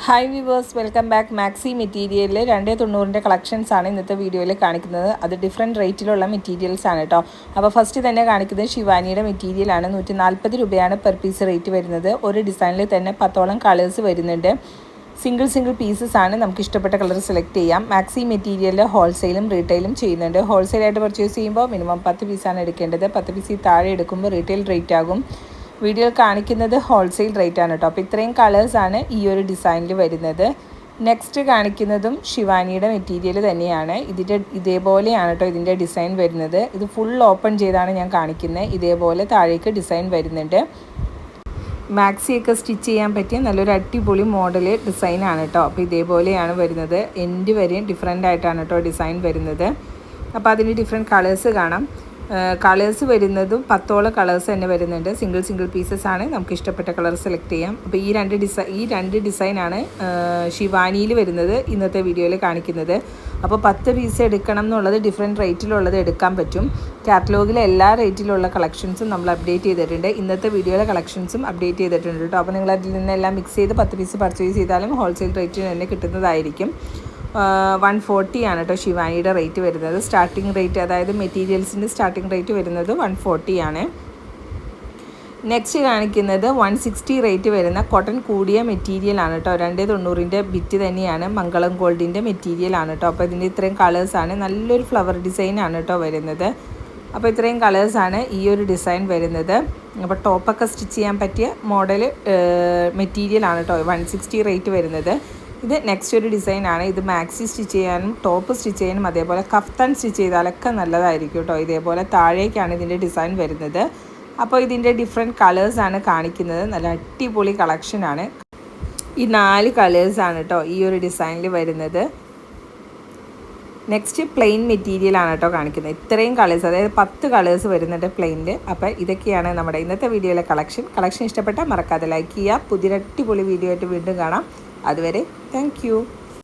Hi viewers, welcome back. Maxi മെറ്റീരിയലിൽ 290 collections ആണ് ഇന്നത്തെ വീഡിയോയിൽ കാണിക്കുന്നത്. അത് ഡിഫറെൻറ്റ് റേറ്റിലുള്ള മെറ്റീരിയൽസ് ആണ് കേട്ടോ. അപ്പോൾ ഫസ്റ്റ് തന്നെ കാണിക്കുന്നത് ഷിവാനിയുടെ മെറ്റീരിയലാണ്. 140 രൂപയാണ് പെർ പീസ് റേറ്റ് വരുന്നത്. ഒരു ഡിസൈനിൽ തന്നെ 10ഓളം കളേഴ്സ് വരുന്നുണ്ട്. സിംഗിൾ പീസസ് ആണ്. നമുക്ക് ഇഷ്ടപ്പെട്ട കളർ സെലക്ട് ചെയ്യാം. മാക്സി മെറ്റീരിയലിൽ ഹോൾസെയിലും റീറ്റെയിലും ചെയ്യുന്നുണ്ട്. ഹോൾസെയിലായിട്ട് പർച്ചേസ് ചെയ്യുമ്പോൾ മിനിമം 10 പീസാണ് എടുക്കേണ്ടത്. 10 പീസിൽ താഴെ എടുക്കുമ്പോൾ റീറ്റെയിൽ റേറ്റ് ആകും. വീഡിയോ കാണിക്കുന്നത് ഹോൾസെയിൽ റേറ്റ് ആണ് കേട്ടോ. അപ്പോൾ ഇത്രയും കളേഴ്സാണ് ഈ ഒരു ഡിസൈനിൽ വരുന്നത്. നെക്സ്റ്റ് കാണിക്കുന്നതും ഷിവാനിയുടെ മെറ്റീരിയൽ തന്നെയാണ്. ഇതേപോലെയാണ് കേട്ടോ ഇതിൻ്റെ ഡിസൈൻ വരുന്നത്. ഇത് ഫുൾ ഓപ്പൺ ചെയ്താണ് ഞാൻ കാണിക്കുന്നത്. ഇതേപോലെ താഴേക്ക് ഡിസൈൻ വരുന്നുണ്ട്. മാക്സിയൊക്കെ സ്റ്റിച്ച് ചെയ്യാൻ പറ്റിയ നല്ലൊരു അടിപൊളി മോഡൽ ഡിസൈനാണ് കേട്ടോ. അപ്പോൾ ഇതേപോലെയാണ് വരുന്നത്. എൻഡ് വരെയും ഡിഫറെൻ്റ് ആയിട്ടാണ് കേട്ടോ ഡിസൈൻ വരുന്നത്. അപ്പോൾ അതിന് ഡിഫറെൻറ്റ് കളേഴ്സ് കാണാം. കളേഴ്സ് വരുന്നതും 10ഓളം കളേഴ്സ് തന്നെ വരുന്നുണ്ട്. സിംഗിൾ പീസസ് ആണ്. നമുക്ക് ഇഷ്ടപ്പെട്ട കളർ സെലക്ട് ചെയ്യാം. അപ്പോൾ ഈ രണ്ട് ഡിസൈനാണ് ഷിവാനിയിൽ വരുന്നത് ഇന്നത്തെ വീഡിയോയിൽ കാണിക്കുന്നത്. അപ്പോൾ 10 പീസ് എടുക്കണം എന്നുള്ളത് ഡിഫറെൻറ്റ് റേറ്റിലുള്ളത് എടുക്കാൻ പറ്റും. കാറ്റലോഗിലെ എല്ലാ റേറ്റിലുള്ള കളക്ഷൻസും നമ്മൾ അപ്ഡേറ്റ് ചെയ്തിട്ടുണ്ട്. ഇന്നത്തെ വീഡിയോയിലെ കളക്ഷൻസും അപ്ഡേറ്റ് ചെയ്തിട്ടുണ്ട് കേട്ടോ. അപ്പോൾ നിങ്ങൾ അതിൽ നിന്നെല്ലാം മിക്സ് ചെയ്ത് 10 പീസ് പർച്ചേസ് ചെയ്താലും ഹോൾസെയിൽ റേറ്റിന് തന്നെ കിട്ടുന്നതായിരിക്കും. 140 ആണ് കേട്ടോ ഷിവാനിയുടെ റേറ്റ് വരുന്നത്. സ്റ്റാർട്ടിംഗ് റേറ്റ്, അതായത് മെറ്റീരിയൽസിൻ്റെ സ്റ്റാർട്ടിംഗ് റേറ്റ് വരുന്നത് 140 ആണ്. നെക്സ്റ്റ് കാണിക്കുന്നത് 160 റേറ്റ് വരുന്ന കോട്ടൺ കൂടിയ മെറ്റീരിയലാണ് കേട്ടോ. 290ൻ്റെ ബിറ്റ് തന്നെയാണ്. മംഗളം ഗോൾഡിൻ്റെ മെറ്റീരിയലാണ് കേട്ടോ. അപ്പോൾ ഇതിൻ്റെ ഇത്രയും കളേഴ്സാണ്. നല്ലൊരു ഫ്ലവർ ഡിസൈനാണ് കേട്ടോ വരുന്നത്. അപ്പോൾ ഇത്രയും കളേഴ്സാണ് ഈ ഒരു ഡിസൈൻ വരുന്നത്. അപ്പോൾ ടോപ്പൊക്കെ സ്റ്റിച്ച് ചെയ്യാൻ പറ്റിയ മോഡൽ മെറ്റീരിയലാണ് കേട്ടോ 160 റേറ്റ് വരുന്നത്. ഇത് നെക്സ്റ്റ് ഒരു ഡിസൈനാണ്. ഇത് മാക്സി സ്റ്റിച്ച് ചെയ്യാനും ടോപ്പ് സ്റ്റിച്ച് ചെയ്യാനും അതേപോലെ കഫ്താൻ സ്റ്റിച്ച് ചെയ്താലൊക്കെ നല്ലതായിരിക്കും കേട്ടോ. ഇതേപോലെ താഴേക്കാണ് ഇതിൻ്റെ ഡിസൈൻ വരുന്നത്. അപ്പോൾ ഇതിൻ്റെ ഡിഫറെൻറ്റ് കളേഴ്സാണ് കാണിക്കുന്നത്. നല്ല അടിപൊളി കളക്ഷനാണ്. ഈ 4 കളേഴ്സാണ് കേട്ടോ ഈ ഒരു ഡിസൈനിൽ വരുന്നത്. നെക്സ്റ്റ് പ്ലെയിൻ മെറ്റീരിയലാണ് കേട്ടോ കാണിക്കുന്നത്. ഇത്രയും കളേഴ്സ്, അതായത് 10 കളേഴ്സ് വരുന്നുണ്ട് പ്ലെയിനിൽ. അപ്പോൾ ഇതൊക്കെയാണ് നമ്മുടെ ഇന്നത്തെ വീഡിയോയിലെ കളക്ഷൻ ഇഷ്ടപ്പെട്ടാൽ മറക്കാതെ ലൈക്ക് ചെയ്യുക. പുതിയ അടിപൊളി വീഡിയോ ആയിട്ട് വീണ്ടും കാണാം. അതുവരെ താങ്ക് യു.